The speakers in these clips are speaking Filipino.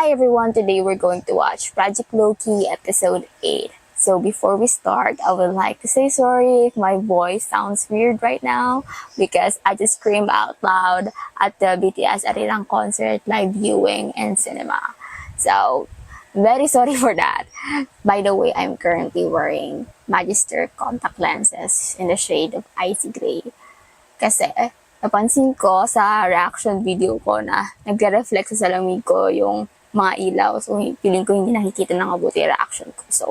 Hi everyone, today we're going to watch Project Loki episode 8. So before we start, I would like to say sorry if my voice sounds weird right now because I just screamed out loud at the BTS RHEA concert live viewing in cinema. So, very sorry for that. By the way, I'm currently wearing Magister contact lenses in the shade of icy gray. Kasi, napansin ko sa reaction video ko na nagre-reflect sa salamig ko yung mga ilaw. So, feeling ko hindi nakikita ng mabuti reaction ko. So,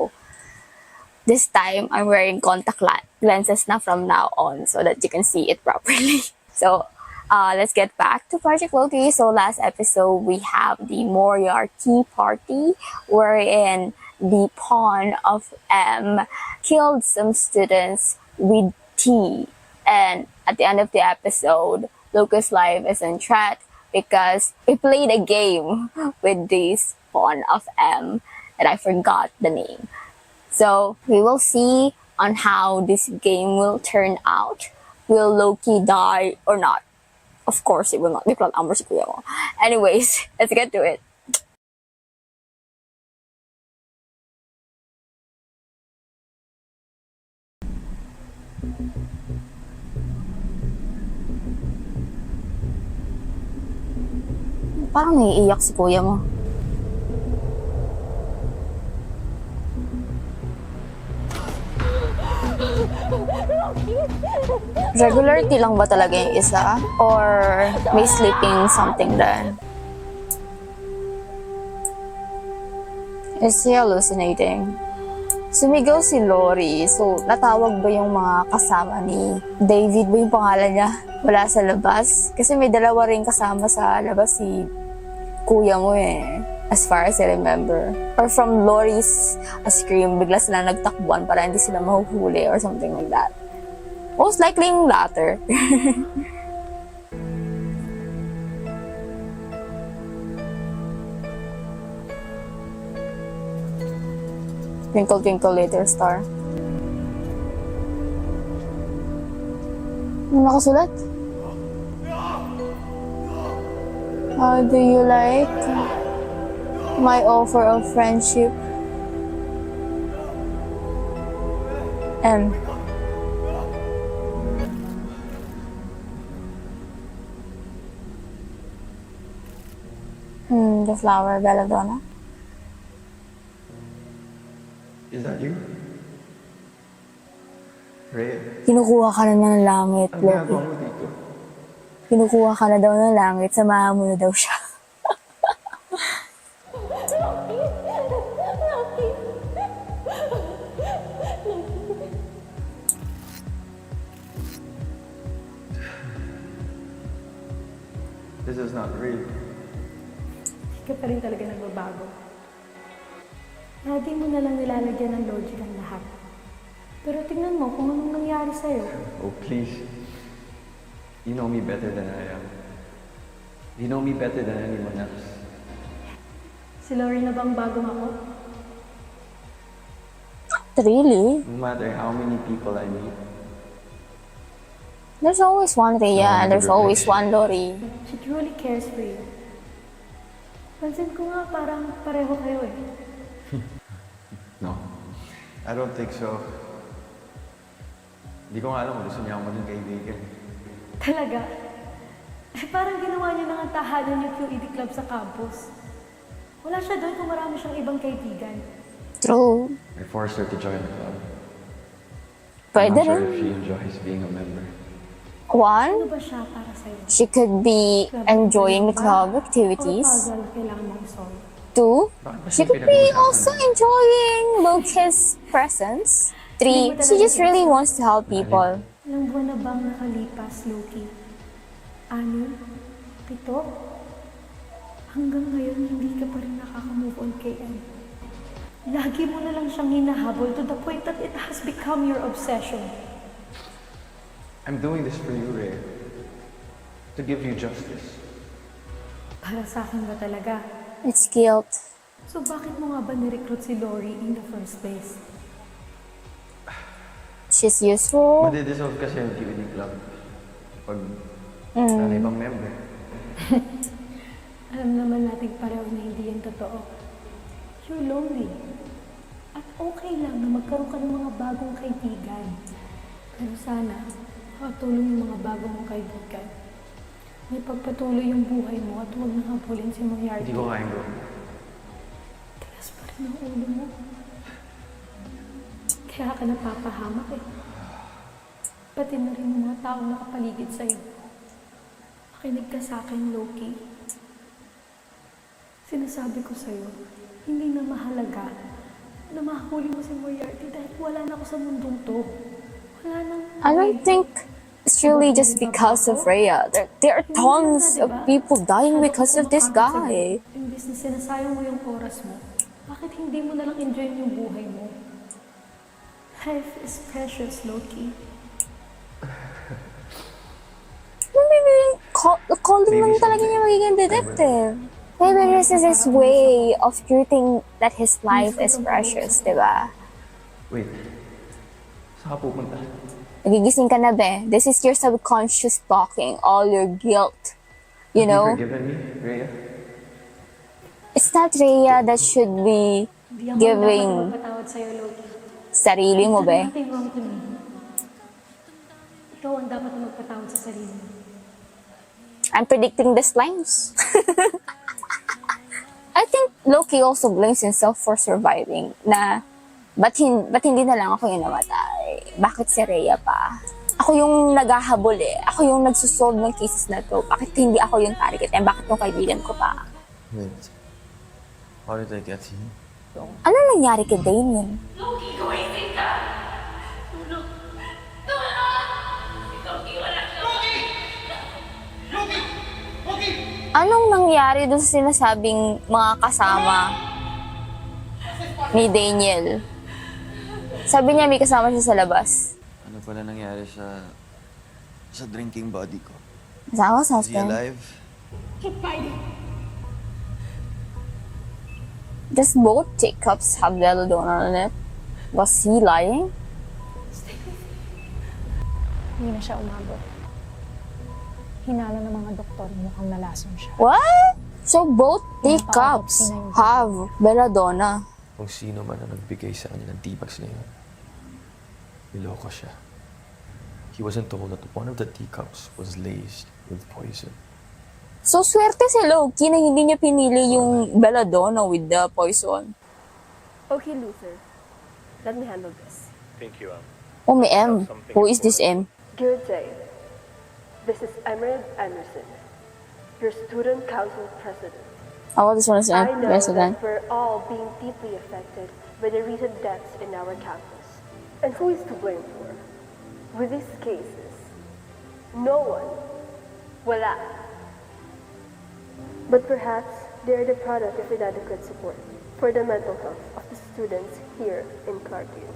this time, I'm wearing contact lenses na from now on so that you can see it properly. So, let's get back to Project Loki. So, last episode, we have the Moriarty party wherein the pawn of M killed some students with T. And at the end of the episode, Loki's life is in threat because he played a game with this pawn of M and I forgot the name. So we will see on how this game will turn out. Will Loki die or not? Of course, it will not. Di plot number si kuya ko. Anyways, let's get to it. Parang naiiyak si kuya mo. Regularity lang ba talaga yung isa? Or may sleeping something then? Is he hallucinating? Sumigaw si Lori. So, natawag ba yung mga kasama ni David ba yung pangalan niya? Wala sa labas? Kasi may dalawa rin kasama sa labas si kuya mo eh. As far as I remember. Or from Lori's scream, bigla sila nagtakbuhan para hindi sila mahuhuli or something like that. Most likely yung latter. Twinkle, twinkle, little star. Ano nakasulat? How do you like my offer of friendship? M. The flower, belladonna. Is that you? Rhea? Kinukuha ka na ng langit, Ang Loki. ginagawa mo dito? Kinukuha ka na daw ng langit, samahan mo na daw siya. This is not real. Hindi ka pa rin talaga nagbabago. Lagi mo na lang nilalagyan ng logic ang lahat. Pero tingnan mo kung anong nangyari sa'yo. Oh, please. You know me better than I am. You know me better than anyone else. Si Lori na bang bagong ako? Really? No matter how many people I meet, There's always one Rhea and there's always one Lori. She truly cares for you. Pansin ko nga parang pareho kayo eh. no. I don't think so. Hindi ko nga alam kung gusto niya ako maging kaibigan. Talaga? Eh parang ginawa niyo na nga tahanan yung QED Club sa campus. Wala siya doon kung marami siyang ibang kaibigan. True. I forced her to join the club. Pwede I'm not sure rin. if she enjoys being a member. Ano One, ba siya para sa'yo? she could be enjoying the club O activities. puzzle kailangan mong solve? Two, Bakit ba she siya could be pinag-uusapan? also enjoying Loki's presence. Three, she just really wants to help people. Ilang buwan na bang nakalipas, Loki? 6? 7? Hanggang ngayon, hindi ka pa rin nakaka-move on kay M. Lagi mo na lang siyang hinahabol to the point that it has become your obsession. I'm doing this for you, Rhea. To give you justice. Para sa akin ba talaga? It's guilt. So bakit mo nga ba nirecruit si Lori in the first place? She's useful. Madidissolve kasi yung QED Club pag wala ibang member. Alam naman natin pareho na hindi yan totoo. You're lonely. At okay lang na magkaroon ka ng mga bagong kaibigan. Pero sana, makatulong yung mga bagong mong kaibigan. May pagpatuloy yung buhay mo at huwag nang habulin si Moriarty. Hindi ko kayang gawin. Tigas pa rin ang ulo mo. Kaya ka napapahamak eh. Pati na rin yung mga taong nakapaligid sa'yo. Makinig ka sa akin, Loki. Sinasabi ko sa'yo, hindi na mahalaga na mahuli mo si Moriarty dahil wala na ako sa mundong to. Wala nang... I don't think it's really just because of RHEA. There are tons of people dying because of this guy. Imbis na sinasayang mo yung oras mo, bakit hindi mo nalang enjoy yung buhay mo? Life is precious, Loki. Maybe calling lang talaga niya magiging detective. Maybe this is his way of treating that his life is precious, di ba? Wait. Saan ka pupunta? Nagigising ka na, be. This is your subconscious talking, all your guilt. You know? Have you forgiven me, Rhea? It's not RHEA that should be Hindi ako dapat giving magpatawad sa'yo, Loki. sarili mo, be. Nothing wrong to me. Ikaw ang dapat na magpatawad sa sarili mo. I'm predicting the slimes. I think Loki also blames himself for surviving na ba't hindi na lang ako yung namatay? Bakit si RHEA pa? Ako yung naghahabol eh. Ako yung nagsusolve ng cases na to. Bakit hindi ako yung target? Eh, bakit yung kaibigan ko pa? Wait. How did I get here? Ano nangyari kay Damien? Loki, gumising ka! Tulog! Tulog! Loki, wala siya! Loki! Loki! Loki! Anong nangyari doon sa sinasabing mga kasama ni Daniel? Sabi niya may kasama siya sa labas. Ano pala nangyari sa drinking body ko? Kasama sa Is he husband. alive? Keep fighting. Does both teacups have belladonna on it? Was he lying? Hindi na siya umabot. Hinala ng mga doktor, mukhang nalason siya. What? So both teacups have belladonna. Kung sino man ang nagbigay sa kanya ng teabags na yun, niloko siya. He wasn't told that one of the teacups was laced with poison. So swerte si Loki na hindi niya pinili yung belladonna with the poison. Okay, Luther. Let me handle this. Thank you, Oh, may M. Who is this M? Good day. This is Emerald Emerson, your student council president. Oh, this one is I M. know President. that we're all being deeply affected by the recent deaths in our campus. And who is to blame for? With these cases, no one. Wala. But perhaps they are the product of inadequate support for the mental health of the students here in Clarkview.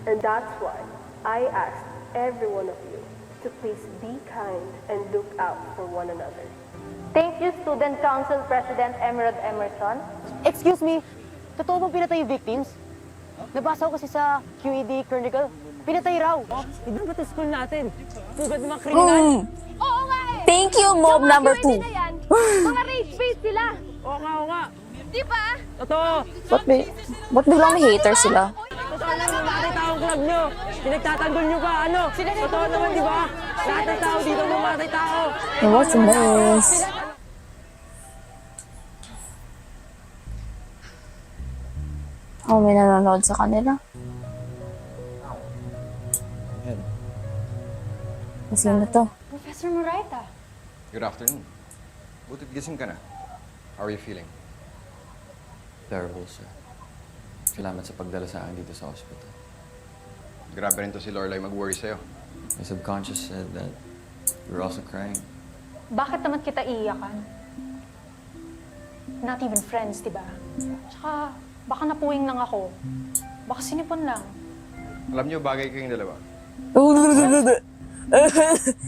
And that's why I asked every one of you to please be kind and look out for one another. Thank you, Student Council President Emerald Emerson. Excuse me, totoo bang pinatay yung victims? Nabasa ko kasi sa QED Chronicle, pinatay raw. Ibang ba't school natin? Pugad ng mga kriminal. Oo nga eh! Thank you, mob number 2. na yan, mga rage face sila. Oo nga. Di ba? Totoo. Ba't biglang may hater sila? Totoo naman yung mga taong club nyo. Pinagtatanggol nyo pa, ano? Totoo naman, di ba? Lahat ng tao dito mga tao. What's a mess? Oh, may nanonood sa kanila. Yan. Sino to? Professor Moraita. Good afternoon. Butit gising ka na. How are you feeling? Terrible, sir. Salamat sa pagdala sa akin dito sa hospital. Grabe rin to si Lorelai mag-worry sa'yo. My subconscious said that you were also crying. Bakit naman kita iiyakan? Not even friends, di ba? Tsaka, baka napuwing lang ako. Baka sinipon lang. Alam niyo, bagay kayong dalawa.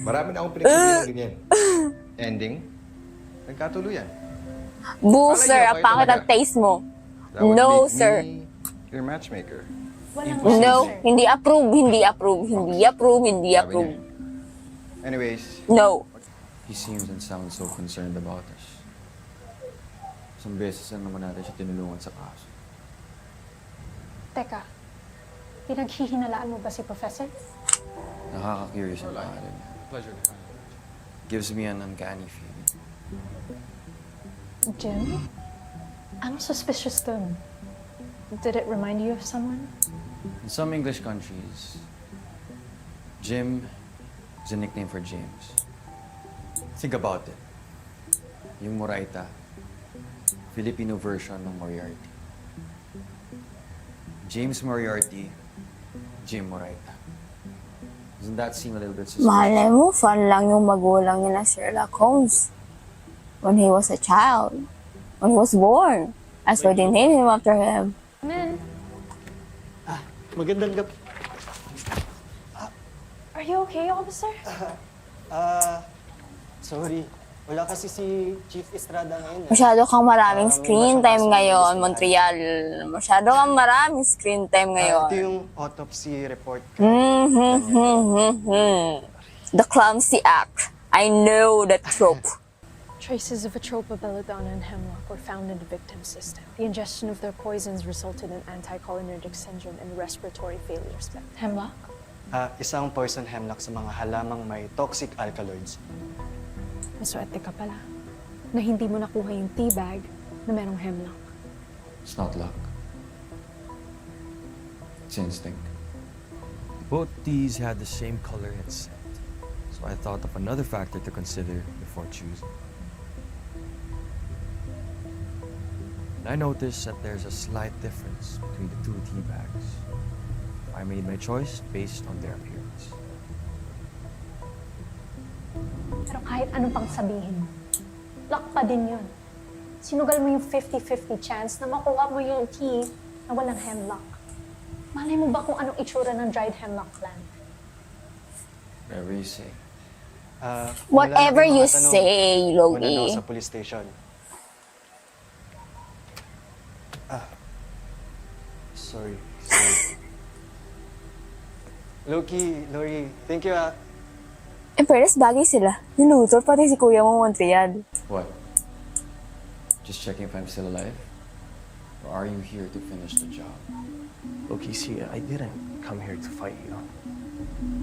Marami na akong pinagsabihin ng ganyan. Ending, nagkatuluyan. Booster, ang pangit ang taste mo. That would No, make sir. me your matchmaker. Walang No, sir. hindi approve, hindi approve, hindi approve, hindi Sabi approve. niya. Anyways, No. He seems and sounds so concerned about us. Isang beses lang naman natin siya tinulungan sa kaso. Teka, pinaghihinalaan mo ba si Professor? Nakaka-curious ang pangalan niya. Pleasure. Gives me an uncanny feeling. Jim? I'm suspicious dun. Did it remind you of someone? In some English countries, Jim is a nickname for James. Think about it. Yung Moraita, Filipino version ng Moriarty. James Moriarty, Jim Moraita. Doesn't that seem a little bit suspicious? Malay mo, fan lang yung magulang niya na Sherlock Holmes. When he was a child. When he was born. That's why they named him after him. Men, Magandang gabi. are you okay, officer? Sorry. Wala kasi si Chief Estrada ngayon. Masyado kang maraming screen time ngayon, Montreal. Masyado kang maraming screen time ngayon. Ito yung autopsy report. The clumsy act. I know that trope. Traces of atropa belladonna and hemlock were found in the victim's system. The ingestion of their poisons resulted in anticholinergic syndrome and respiratory failure. Hemlock? Isang poison hemlock sa mga halamang may toxic alkaloids. Maswerte ka pala na hindi mo nakuha yung tea bag na merong hemlock. It's not luck. It's instinct. Both teas had the same color and scent, so I thought of another factor to consider before choosing. And I noticed that there's a slight difference between the two tea bags. I made my choice based on their appearance. Pero kahit anong pang sabihin, luck pa din yun. Sinugal mo yung 50-50 chance na makuha mo yung tea na walang hemlock. Malay mo ba kung anong itsura ng dried hemlock plant? Whatever you say. Whatever you say, Muna Loki. sa police station. Sorry. Loki, Lori, thank you In fairness, bagay sila. Yung Luthor, pati si Kuya mo Montreal. What? Just checking if I'm still alive? Or are you here to finish the job? Loki, see, I didn't come here to fight you.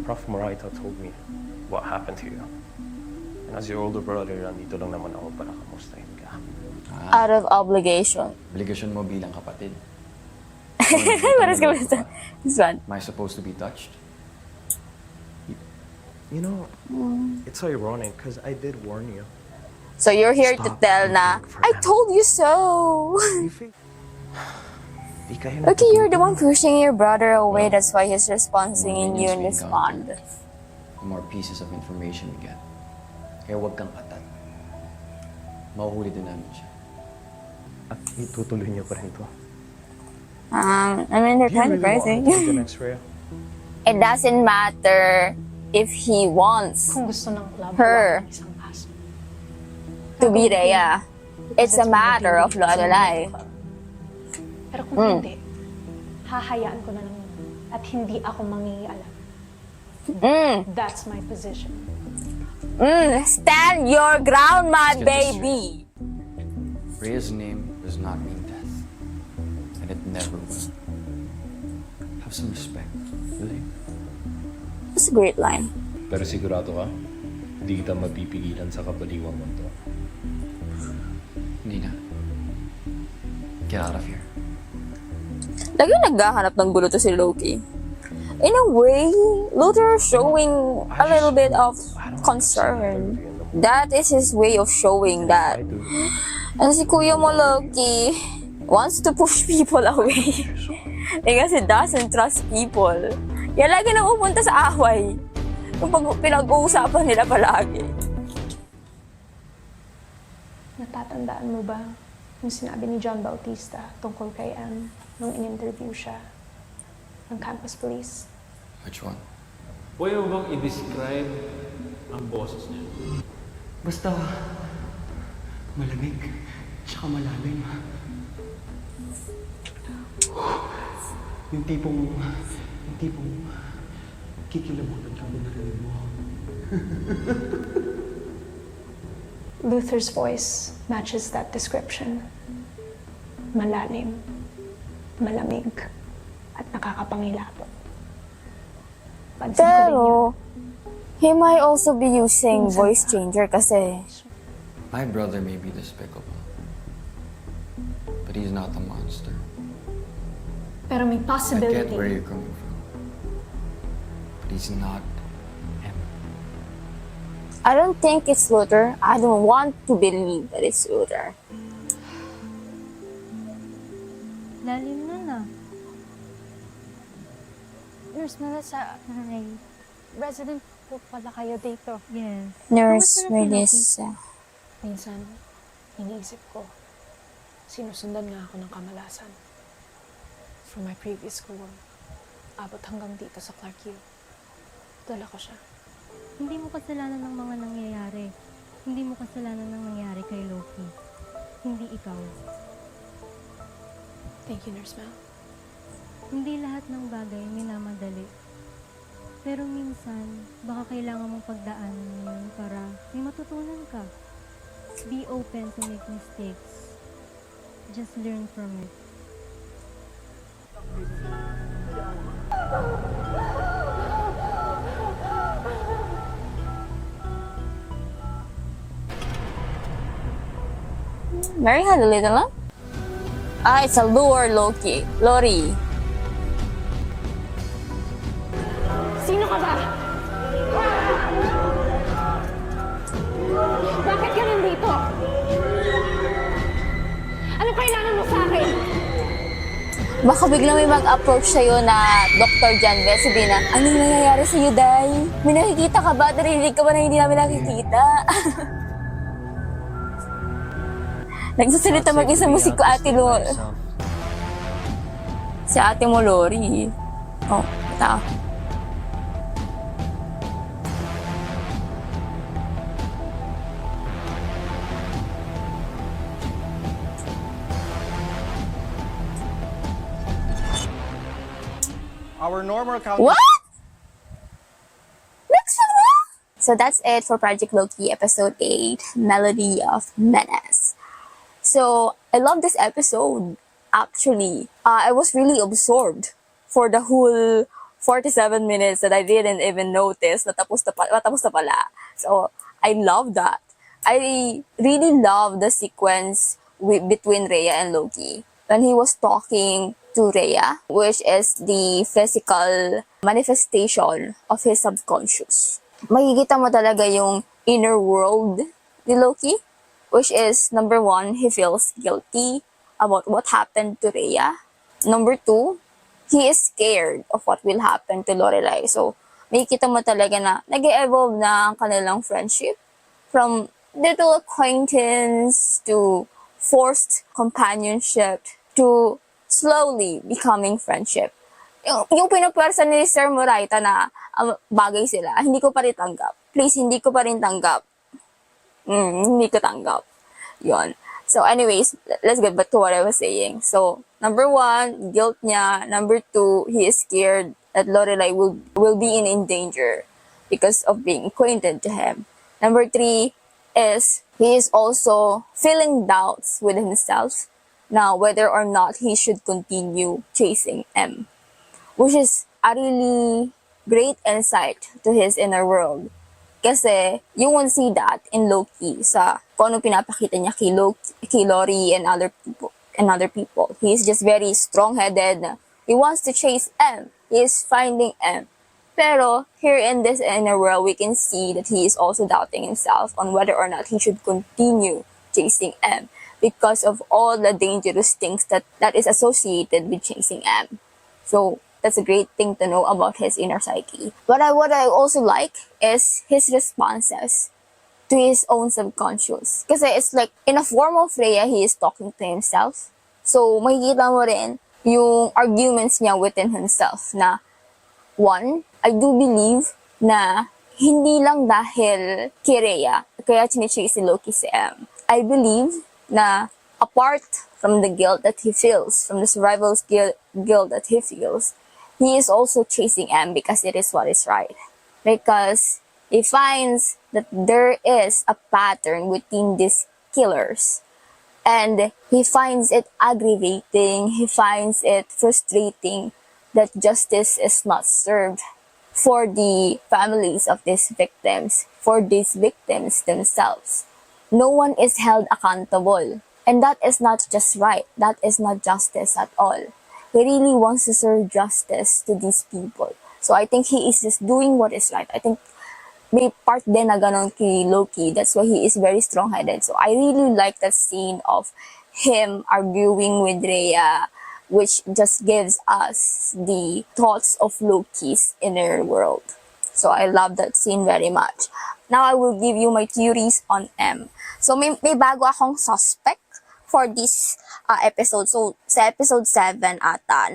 Prof. Moraita told me what happened to you. And as your older brother, nandito lang naman ako para kamustahin ka. Out of obligation. Obligation mo bilang kapatid. Pares ka ba sa this one? Am I supposed to be touched? You know, it's ironic because I did warn you. So you're here to Stop tell na, looking for I him." told you so. Di kayo Okay, you're the one natututo. pushing your brother away. That's why he's responding you in this bond. The more pieces of information we get. Kaya huwag kang atat. Mahuhuli din namin siya. At itutuloy niyo pa rin to. I mean, they're Do you kind of really crazy. want to take the next RHEA? It doesn't matter if he wants Kung gusto ng club, Her. wala kang isang kaso. to be Rhea. It's a matter of law to life. Pero kung hindi, hahayaan ko na lang yun. At hindi ako mangingialam. That's my position. Stand your ground, my Let's get this baby. Rhea's name does not mean death. And it never will. Have some respect, really. That's a great line. Pero sigurado ka, hindi kita mapipigilan sa kabaliwang mundo. Hindi na. Get out of here. Lagi naghahanap ng gulo to si Loki. In a way, Luthor is showing a little bit of concern. That is his way of showing that. And si Kuya mo, Loki, wants to push people away. Because he doesn't trust people. Kaya lagi na pupunta sa away. Yung pinag-uusapan nila palagi. Natatandaan mo ba yung sinabi ni John Bautista tungkol kay Anne nung in-interview siya ng campus police? Which one? Pwede mo bang i-describe ang boses niya? Basta malamig, tsaka malalim. Yung tipong kikilabutan ka mo narinig mo. Luther's voice matches that description. Malalim, malamig, at nakakapangilabot. Pansin ko din yun. Pero, he might also be using voice changer kasi My brother may be despicable, but he's not a monster. Pero may I possibility. get where you're coming from, but he's not him. I don't think it's Luther. I don't want to believe that it's Luther. Lalim nun ah. Nurse Melissa, resident po pala kayo dito. Yes. Nurse Kamusta na si Loki? Melissa. Minsan, iniisip ko, sinusundan nga ako ng kamalasan. From my previous school, abot hanggang dito sa Clark U. Dala ko siya. Hindi mo kasalanan ng mga nangyayari. Hindi mo kasalanan ng nangyari kay Loki. Hindi ikaw. Thank you, Nurse Mel. Hindi lahat ng bagay minamadali. Pero minsan, baka kailangan mong pagdaanan yun para may matutunan ka. Be open to make mistakes. Just learn from it. Mary had a little, huh? Ah, it's a lure, Loki. Lori. Sino ka ba? Bakit ka nandito? Anong kailangan mo sa akin? Baka biglang may mag-approach sa'yo na Dr. John Bess, sabihin na, anong nangyayari sa'yo, Day? May nakikita ka ba? Narinig ka ba na hindi namin nakikita? Nagsasalita mag-isa mo si ate Lori. Si ate mo, Lori. Oh, ito. Our normal count. What? Next one? So that's it for Project Loki episode 8, Melody of Menace. So I love this episode. Actually, I was really absorbed for the whole 47 minutes that I didn't even notice na tapos na pala. So I love that. I really love the sequence between RHEA and Loki. When he was talking to RHEA, which is the physical manifestation of his subconscious. Makikita mo talaga yung inner world ni Loki, which is, number 1, he feels guilty about what happened to RHEA. Number 2, he is scared of what will happen to Lorelai. So, makikita mo talaga na nag-evolve na ang kanilang friendship from little acquaintance to forced companionship to slowly becoming friendship. Yung pinapwersa ni Sir Moraita na bagay sila, hindi ko pa rin tanggap. Please, hindi ko pa rin tanggap. Hindi ko tanggap. Yun. So anyways, let's get back to what I was saying. So, number 1, guilt niya. Number 2, he is scared that Lorelai will be in danger because of being acquainted to him. Number 3 is he is also feeling doubts with himself now whether or not he should continue chasing M, which is a really great insight to his inner world. Kasi you won't see that in Loki sa kung ano pinapakita niya kay Lori and other people. He is just very strong-headed. He wants to chase M. He is finding M. Pero here in this inner world, we can see that he is also doubting himself on whether or not he should continue chasing M because of all the dangerous things that is associated with chasing M. So that's a great thing to know about his inner psyche. What I also like is his responses to his own subconscious. Kasi it's like, in a form of RHEA, he is talking to himself. So, makikita mo rin yung arguments niya within himself na, 1, I do believe na hindi lang dahil kay RHEA, kaya chine-chase si Loki si M. I believe na apart from the guilt that he feels, from the survival's guilt that he feels, he is also chasing M because it is what is right. Because he finds that there is a pattern within these killers. And he finds it aggravating, he finds it frustrating that justice is not served for the families of these victims, for these victims themselves. No one is held accountable. And that is not just right. That is not justice at all. He really wants to serve justice to these people. So I think he is just doing what is right. I think may part din na ganon kay Loki. That's why he is very strong-headed. So I really like that scene of him arguing with RHEA, which just gives us the thoughts of Loki's inner world. So I love that scene very much. Now I will give you my theories on M. So may bago akong suspect for this episode. So sa episode 7 ata,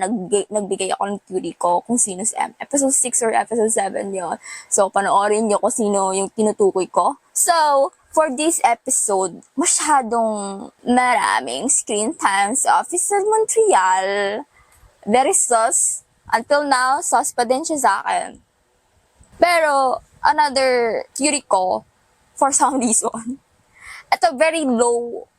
nagbigay ako ng theory ko kung sino si M. Episode 6 or episode 7 yon. So panoorin nyo kung sino yung tinutukoy ko. So, for this episode, masyadong maraming screen time sa Officer Montreal. Very sus. Until now, sus pa din siya sa akin. Pero, another theory ko, for some reason, ito very low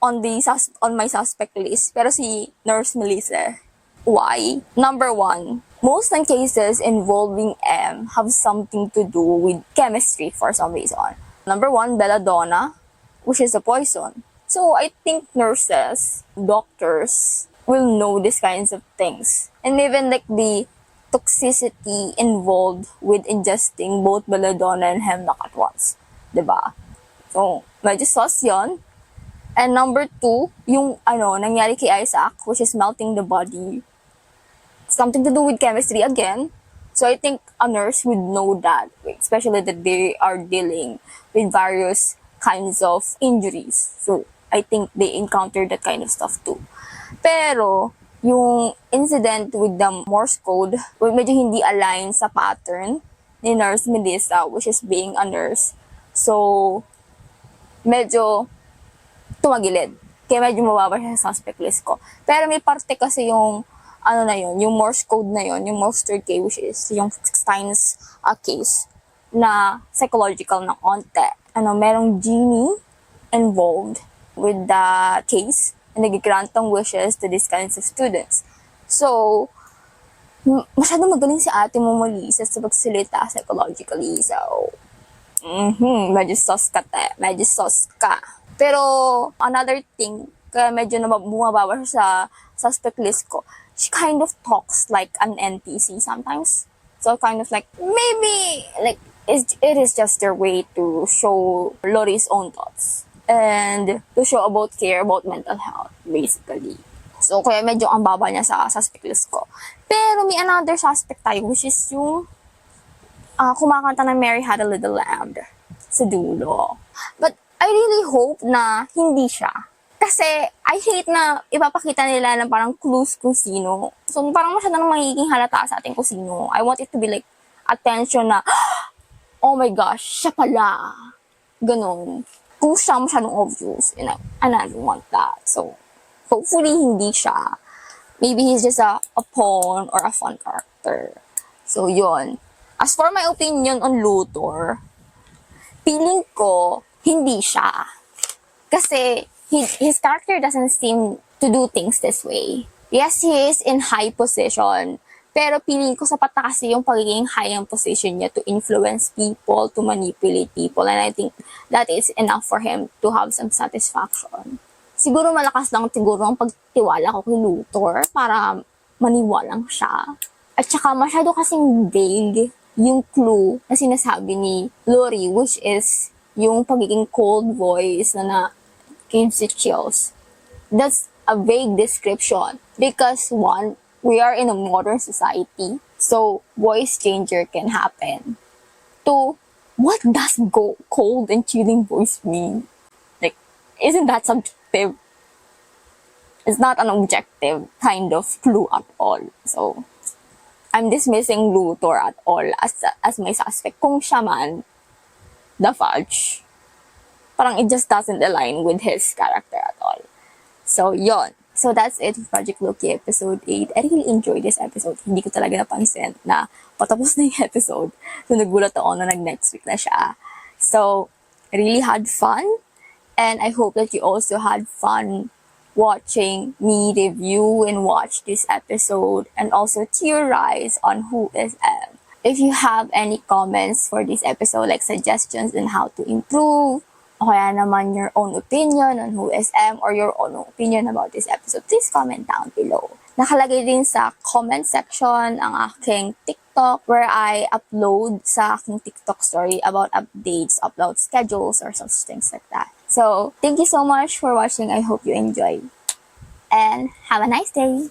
on my suspect list. Pero si Nurse Melissa. Why? Number 1, most ng cases involving M have something to do with chemistry for some reason. Number 1, belladonna, which is a poison. So I think nurses, doctors will know these kinds of things. And even like the toxicity involved with ingesting both belladonna and hemlock at once. Diba? So, medyo sus yun. And number 2, yung nangyari kay Isaac, which is melting the body. Something to do with chemistry again. So I think a nurse would know that, especially that they are dealing with various kinds of injuries. So I think they encountered that kind of stuff too. Pero yung incident with the Morse code, medyo hindi align sa pattern ni Nurse Melissa, which is being a nurse. So medyo tumagilid. Kaya medyo mababa siya sa suspect list ko. Pero may parte kasi yung yung Morse code na yun, yung Morse code which is yung Stein's case na psychological na konti. Merong genie involved with the case and nag-grant ng wishes to these kinds of students. So, masyadong magaling si ate mo Melissa sa pagsalita psychologically. So, medyo sus ka medyo sus ka. Pero, another thing, kaya medyo bumababa siya sa suspect list ko, she kind of talks like an NPC sometimes. So kind of like, maybe, like, it is just their way to show Lori's own thoughts. And to show about care about mental health, basically. So kaya medyo ang baba niya sa suspect list ko. Pero may another suspect tayo, which is yung kumakanta ng Mary Had a Little Lamb sa dulo. But I really hope na hindi siya. Kasi, I hate na ipapakita nila ng parang clues kung sino. So, parang masyadong magiging halata sa ating kung sino. I want it to be like, attention na, oh my gosh, siya pala. Ganon. Kung siya masyadong obvious, and I don't want that. So, hopefully, hindi siya. Maybe he's just a pawn or a fun character. So, yun. As for my opinion on Luthor, feeling ko, hindi siya. Kasi, his character doesn't seem to do things this way. Yes, he is in high position. Pero feeling ko sapat na kasi yung pagiging high ang position niya to influence people, to manipulate people. And I think that is enough for him to have some satisfaction. Siguro malakas lang siguro ang pagtiwala ko kay Luthor para maniwalang siya. At saka masyado kasing vague yung clue na sinasabi ni Lori, which is yung pagiging cold voice na gives you chills. That's a vague description because 1, we are in a modern society, so voice changer can happen. 2, what does cold and chilling voice mean? Like, isn't that subjective? It's not an objective kind of clue at all. So, I'm dismissing Luthor at all as my suspect. Kung siya man, the fudge. Parang it just doesn't align with his character at all. So, yon. So, that's it for Project Loki episode 8. I really enjoyed this episode. Hindi ko talaga napansin na patapos na yung episode. So, nagulat ako na nag-next week na siya. So, So I really had fun, and I hope that you also had fun watching me review and watch this episode and also theorize on who is M. If you have any comments for this episode, like suggestions on how to improve, o kaya naman your own opinion on who is M or your own opinion about this episode, please comment down below. Nakalagay din sa comment section ang aking TikTok where I upload sa aking TikTok story about updates, upload schedules, or some things like that. So, thank you so much for watching. I hope you enjoyed. And have a nice day!